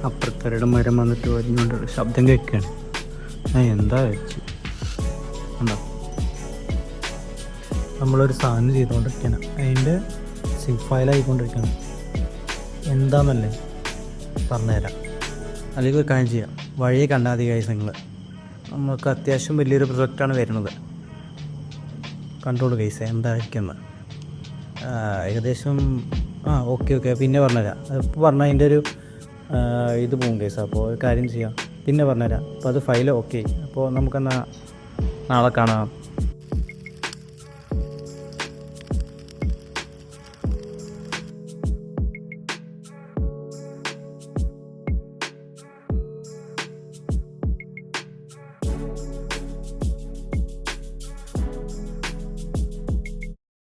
അപ്പുറത്തവരുടെ മരം വന്നിട്ട് വരുന്നുണ്ട്, ശബ്ദം കേൾക്കുകയാണ്. എന്താ വെച്ച് എന്താ നമ്മളൊരു സാധനം ചെയ്തുകൊണ്ടിരിക്കുകയാണ്, അതിൻ്റെ സിപ്പ് ഫയലായിക്കൊണ്ടിരിക്കുകയാണ്. എന്താണെന്നല്ലേ പറഞ്ഞുതരാം, അല്ലെങ്കിൽ ഒരു കാര്യം ചെയ്യാം. വഴിയെ കണ്ടാൽ മതി ഗൈസ്. നമുക്ക് അത്യാവശ്യം വലിയൊരു പ്രൊജക്റ്റാണ് വരുന്നത്. കണ്ടോളൂ ഗൈസ് എന്തായിരിക്കുന്നത്. ഏകദേശം ഓക്കെ പിന്നെ പറഞ്ഞുതരാം. ഇപ്പോൾ പറഞ്ഞാൽ അതിൻ്റെ ഒരു ഇത് പോകും കേസ്. അപ്പോൾ ഒരു കാര്യം ചെയ്യാം, പിന്നെ പറഞ്ഞുതരാം. അപ്പോൾ അത് ഫയൽ ഓക്കെ. അപ്പോൾ നമുക്കെന്നാൽ നാളെ കാണാം.